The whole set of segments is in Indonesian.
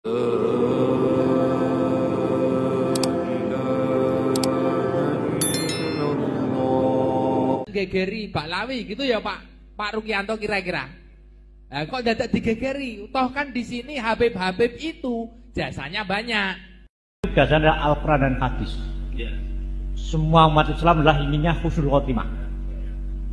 Gegeri Baklawi gitu ya Pak Rukianto kira-kira. Nah, kok dadak digegeri? Toh kan di sini Habib-habib itu jasanya banyak. Dasarnya Al-Quran dan hadis. Semua umat Islam adalah inginnya husnul khotimah.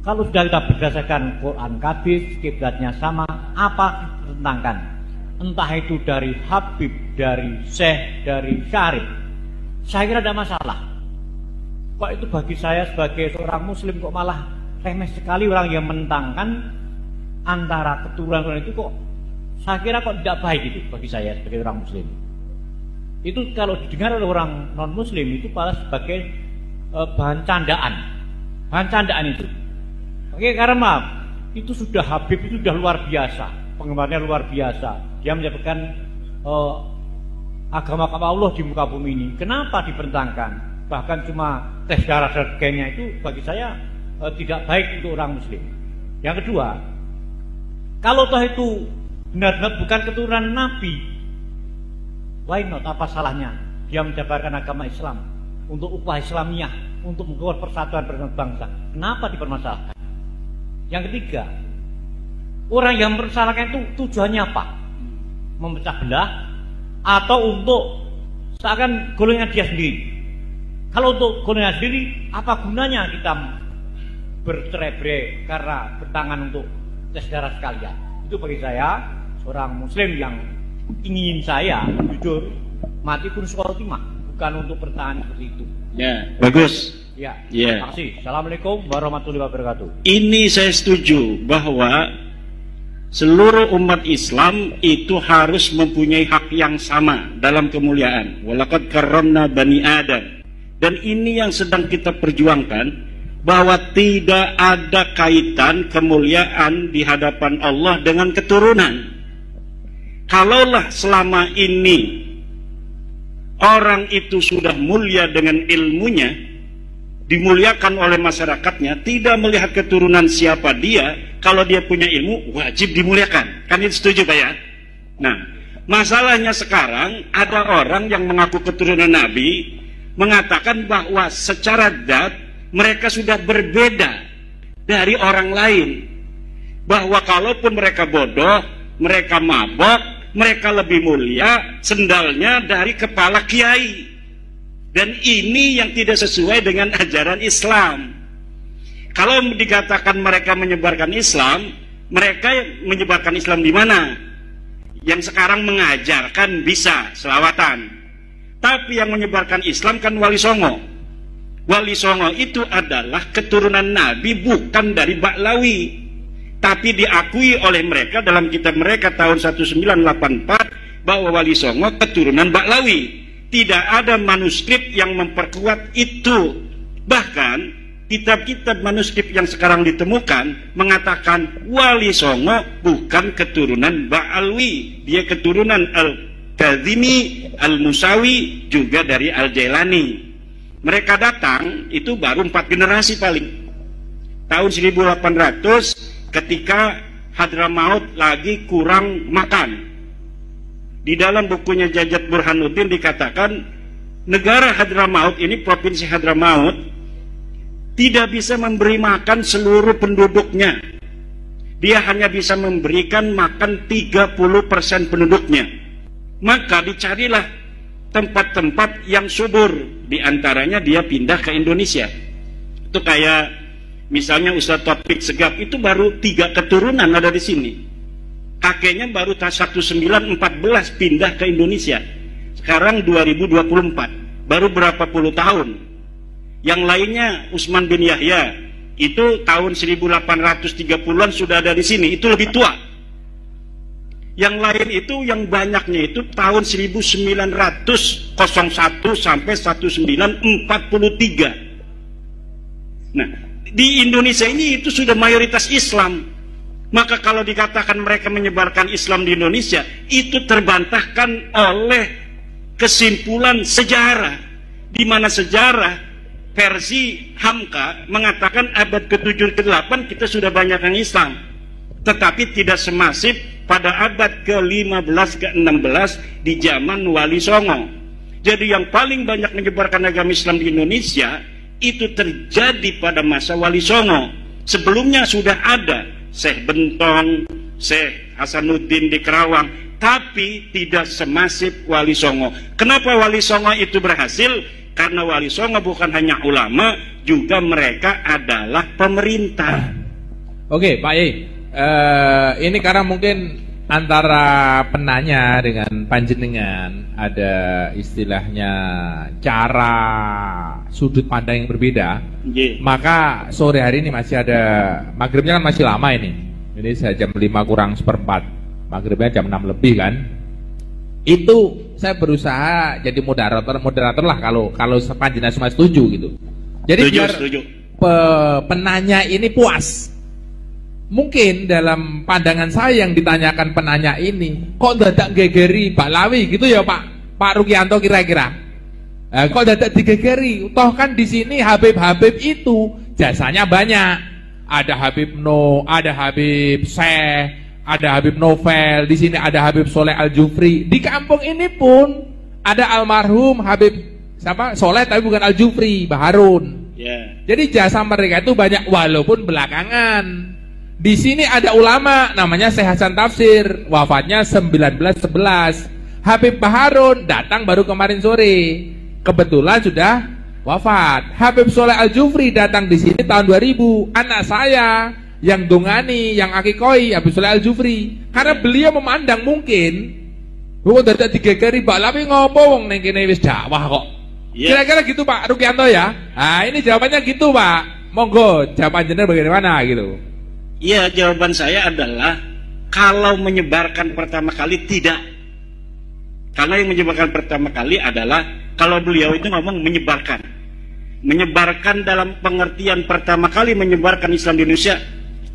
Kalau sudah kita berdasarkan Quran, hadis, kiblatnya sama, apa ditentangkan? Entah itu dari Habib, dari Syekh, dari Syarif, saya kira ada masalah. Kok itu bagi saya sebagai seorang muslim kok malah remeh sekali orang yang menentangkan antara keturunan itu, kok saya kira kok tidak baik itu bagi saya sebagai orang muslim. Itu kalau didengar oleh orang non muslim itu malah sebagai bahan candaan itu. Oke, karena maaf, itu sudah Habib itu sudah luar biasa, penggemarnya luar biasa. Dia menyebutkan agama Allah di muka bumi ini. Kenapa dipertentangkan? Bahkan cuma tes darah dan sebagainya, itu bagi saya tidak baik untuk orang muslim. Yang kedua, kalau toh itu benar-benar bukan keturunan Nabi, why not? Apa salahnya dia menjabarkan agama Islam untuk upah Islamiyah, untuk membuat persatuan bangsa? Kenapa dipermasalahkan? Yang ketiga, orang yang mempermasalahkan itu tujuannya apa? Memecah belah atau untuk seakan golongan dia sendiri? Kalau untuk golongan sendiri, apa gunanya kita bercerai-berai karena bertangan untuk tes darah sekalian? Itu bagi saya, seorang muslim yang ingin saya jujur mati pun khotimah, bukan untuk bertahan seperti itu. Ya, bagus. Ya, ya. Terima kasih. Assalamualaikum warahmatullahi wabarakatuh. Ini saya setuju bahwa seluruh umat Islam itu harus mempunyai hak yang sama dalam kemuliaan. Walaqad karramna bani Adam. Dan ini yang sedang kita perjuangkan, bahwa tidak ada kaitan kemuliaan di hadapan Allah dengan keturunan. Kalaulah selama ini orang itu sudah mulia dengan ilmunya, dimuliakan oleh masyarakatnya, tidak melihat keturunan siapa dia, kalau dia punya ilmu wajib dimuliakan. Kan itu setuju Pak ya? Nah, masalahnya sekarang ada orang yang mengaku keturunan Nabi mengatakan bahwa secara zat mereka sudah berbeda dari orang lain, bahwa kalaupun mereka bodoh, mereka mabok, mereka lebih mulia sendalnya dari kepala kiai. Dan ini yang tidak sesuai dengan ajaran Islam. Kalau dikatakan mereka menyebarkan Islam, mereka menyebarkan Islam di mana? Yang sekarang mengajarkan bisa selawatan. Tapi yang menyebarkan Islam kan Wali Songo. Wali Songo itu adalah keturunan Nabi, bukan dari Baklawi. Tapi diakui oleh mereka dalam kitab mereka tahun 1984 bahwa Wali Songo keturunan Baklawi. Tidak ada manuskrip yang memperkuat itu. Bahkan kitab-kitab manuskrip yang sekarang ditemukan mengatakan Wali Songo bukan keturunan Ba'alwi, dia keturunan Al-Kazimi, Al-Musawi, juga dari Al-Jailani. Mereka datang itu baru 4 generasi paling. Tahun 1800 ketika Hadramaut lagi kurang makan. Di dalam bukunya Jajat Burhanuddin dikatakan negara Hadramaut ini, provinsi Hadramaut, tidak bisa memberi makan seluruh penduduknya. Dia hanya bisa memberikan makan 30% penduduknya. Maka dicarilah tempat-tempat yang subur. Di antaranya dia pindah ke Indonesia. Itu kayak misalnya Ustadz Taufik Segaf itu baru 3 keturunan ada di sini. Kakeknya baru 1914 pindah ke Indonesia. Sekarang 2024, baru berapa puluh tahun. Yang lainnya Utsman bin Yahya itu tahun 1830-an sudah ada di sini, itu lebih tua. Yang lain itu yang banyaknya itu tahun 1901 sampai 1943. Nah, di Indonesia ini itu sudah mayoritas Islam. Maka kalau dikatakan mereka menyebarkan Islam di Indonesia, itu terbantahkan oleh kesimpulan sejarah, di mana sejarah versi Hamka mengatakan abad ke-7 ke-8 kita sudah banyak yang Islam. tetapi tidak semasif pada abad ke-15 ke-16 di zaman Wali Songo. Jadi yang paling banyak menyebarkan agama Islam di Indonesia itu terjadi pada masa Wali Songo. Sebelumnya sudah ada Syekh Bentong, Syekh Hasanuddin di Kerawang, tapi tidak semasif Wali Songo. Kenapa Wali Songo itu berhasil? Karena Wali Songo bukan hanya ulama, juga mereka adalah pemerintah. Oke, Pak Yai. Ini karena mungkin antara penanya dengan panjenengan ada istilahnya cara sudut pandang yang berbeda. Maka sore hari ini masih ada, maghribnya kan masih lama ini. Ini saya jam 5 kurang seperempat, maghribnya jam 6 lebih kan. Itu saya berusaha jadi moderator lah kalau panjenengan semua setuju gitu. Jadi biar penanya ini puas. Mungkin dalam pandangan saya yang ditanyakan penanya ini, kok dadak gegeri Pak Lawi gitu ya Pak Rukianto kira-kira. Kok dadak digegeri? Toh kan di sini Habib-Habib itu jasanya banyak. Ada Habib No, ada Habib Syekh, ada Habib Novel, di sini ada Habib Soleh Al-Jufri. Di kampung ini pun ada almarhum Habib siapa? Soleh tapi bukan Al-Jufri, Baharun. Jadi jasa mereka itu banyak walaupun belakangan. Di sini ada ulama namanya Syekh Hasan Tafsir, wafatnya 1911. Habib Baharun datang baru kemarin sore, kebetulan sudah wafat. Habib Soleh Al-Jufri datang di sini tahun 2000. Anak saya yang dongani, yang akikoi Habib Soleh Al-Jufri. Karena beliau memandang mungkin kok dadak digegeri Pak Lawi ngopo wong ning kene wis dakwah kok. Kira-kira gitu Pak Rukianto ya. Nah, ini jawabannya gitu Pak. Monggo jawaban jenengan bagaimana gitu. Ya, jawaban saya adalah kalau menyebarkan pertama kali tidak. Karena yang menyebarkan pertama kali adalah kalau beliau itu ngomong menyebarkan. Menyebarkan dalam pengertian pertama kali menyebarkan Islam di Indonesia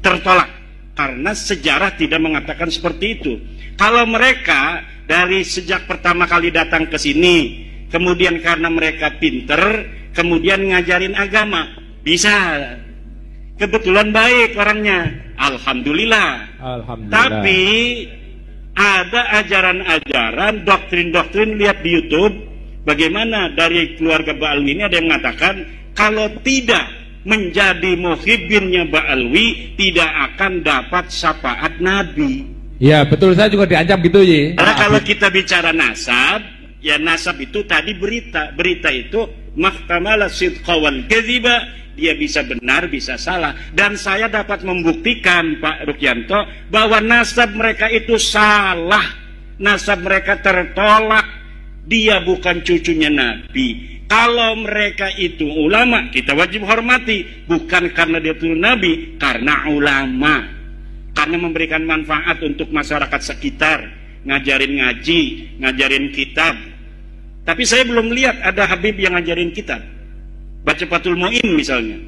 tertolak. Karena sejarah tidak mengatakan seperti itu. Kalau mereka dari sejak pertama kali datang ke sini, kemudian karena mereka pinter, kemudian ngajarin agama, bisa. Kebetulan baik orangnya, alhamdulillah. Tapi ada ajaran-ajaran, doktrin-doktrin, lihat di YouTube bagaimana dari keluarga Ba'alwi ini ada yang mengatakan kalau tidak menjadi muhibbinnya Ba'alwi tidak akan dapat syafaat Nabi. Ya betul, saya juga diancam gitu ya. Karena kalau kita bicara nasab, ya nasab itu tadi berita itu mahtamala sidqa wal kadhiba. Dia bisa benar, bisa salah. Dan saya dapat membuktikan Pak Rukianto bahwa nasab mereka itu salah. Nasab mereka tertolak. Dia bukan cucunya Nabi. Kalau mereka itu ulama, kita wajib hormati. Bukan karena dia turun Nabi, karena ulama. Karena memberikan manfaat untuk masyarakat sekitar. Ngajarin ngaji, ngajarin kitab. Tapi saya belum lihat ada Habib yang ngajarin kitab. Baca Fathul Mu'in misalnya.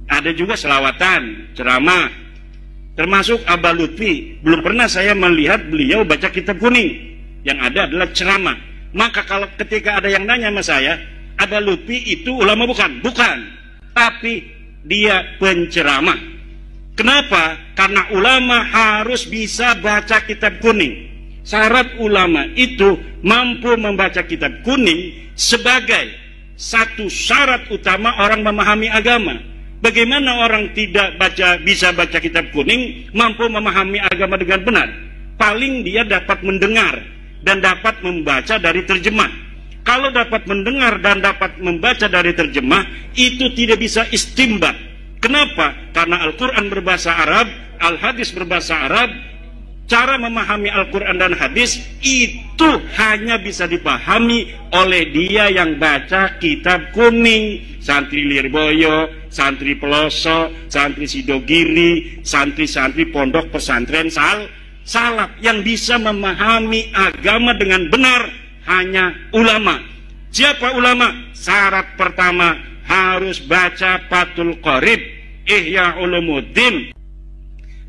Ada juga selawatan, ceramah. Termasuk Abah Lutfi. Belum pernah saya melihat beliau baca kitab kuning. Yang ada adalah ceramah. Maka kalau ketika ada yang nanya sama saya, Abah Lutfi itu ulama bukan? Bukan. Tapi dia penceramah. Kenapa? Karena ulama harus bisa baca kitab kuning. Syarat ulama itu mampu membaca kitab kuning sebagai satu syarat utama orang memahami agama. Bagaimana orang tidak bisa baca kitab kuning mampu memahami agama dengan benar? Paling dia dapat mendengar dan dapat membaca dari terjemah. Kalau dapat mendengar dan dapat membaca dari terjemah, itu tidak bisa istimbat. Kenapa? Karena Al-Quran berbahasa Arab, Al-Hadis berbahasa Arab. Cara memahami Al-Quran dan hadis itu hanya bisa dipahami oleh dia yang baca kitab kuning. Santri Lirboyo, santri Peloso, santri Sidogiri, santri-santri pondok pesantren salaf. Yang bisa memahami agama dengan benar hanya ulama. Siapa ulama? Syarat pertama harus baca Fathul Qorib, Ihya Ulumuddin.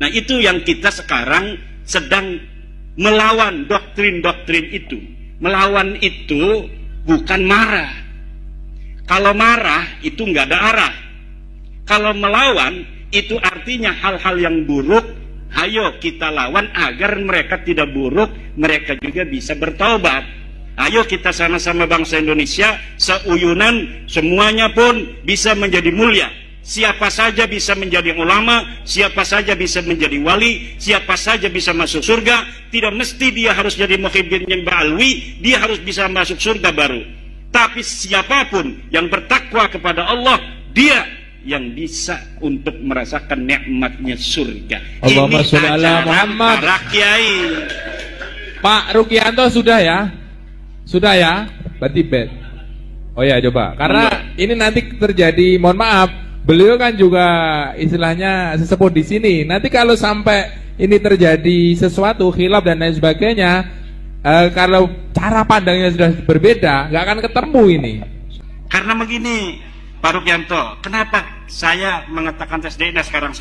Nah itu yang kita sekarang sedang melawan doktrin-doktrin itu. Melawan itu bukan marah. Kalau marah itu nggak ada arah. Kalau melawan itu artinya hal-hal yang buruk, ayo kita lawan agar mereka tidak buruk, mereka juga bisa bertaubat. Ayo kita sama-sama bangsa Indonesia, seuyunan, semuanya pun bisa menjadi mulia. Siapa saja bisa menjadi ulama, siapa saja bisa menjadi wali, siapa saja bisa masuk surga. Tidak mesti dia harus jadi Muhyiddin yang ba'alwi, dia harus bisa masuk surga baru. Tapi siapapun yang bertakwa kepada Allah, dia yang bisa untuk merasakan nikmatnya surga. Allahumma Ini sholli ala ajaran Muhammad. para kiai. Pak Rukianto sudah ya? Sudah ya? Berarti bed. Oh ya, coba. Karena ini nanti terjadi, mohon maaf, beliau kan juga istilahnya sesepuh di sini. Nanti kalau sampai ini terjadi sesuatu khilaf dan lain sebagainya, kalau cara pandangnya sudah berbeda, nggak akan ketemu ini. Karena begini, Pak Rukianto, kenapa saya mengatakan tes DNA sekarang?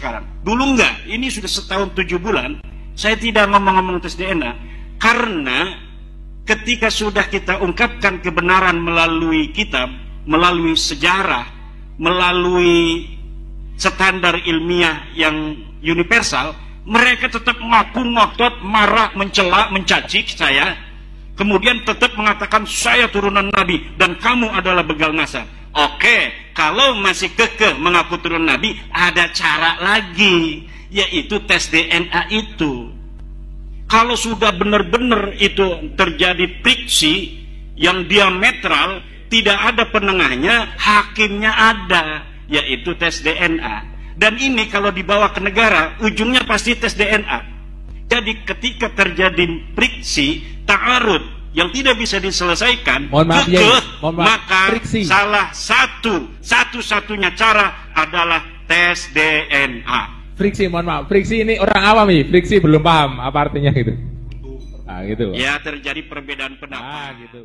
Dulu enggak, ini sudah setahun 7 bulan, saya tidak ngomong-ngomong tes DNA, karena ketika sudah kita ungkapkan kebenaran melalui kitab, melalui sejarah, melalui standar ilmiah yang universal, mereka tetap ngaku ngotot, marah, mencela, mencaci saya, kemudian tetap mengatakan saya turunan Nabi dan kamu adalah begal nasab. Oke, kalau masih kekeh mengaku turun Nabi, ada cara lagi, yaitu tes DNA itu. Kalau sudah benar-benar itu terjadi friksi yang diametral, tidak ada penengahnya, hakimnya ada, yaitu tes DNA. Dan ini kalau dibawa ke negara, ujungnya pasti tes DNA. Jadi ketika terjadi friksi, ta'arud, yang tidak bisa diselesaikan, maka friksi. Salah satu-satunya cara adalah tes DNA. Friksi, mohon maaf, friksi ini orang awam nih, friksi belum paham apa artinya gitu. Nah, gitu. Ya terjadi perbedaan pendapat. Gitu.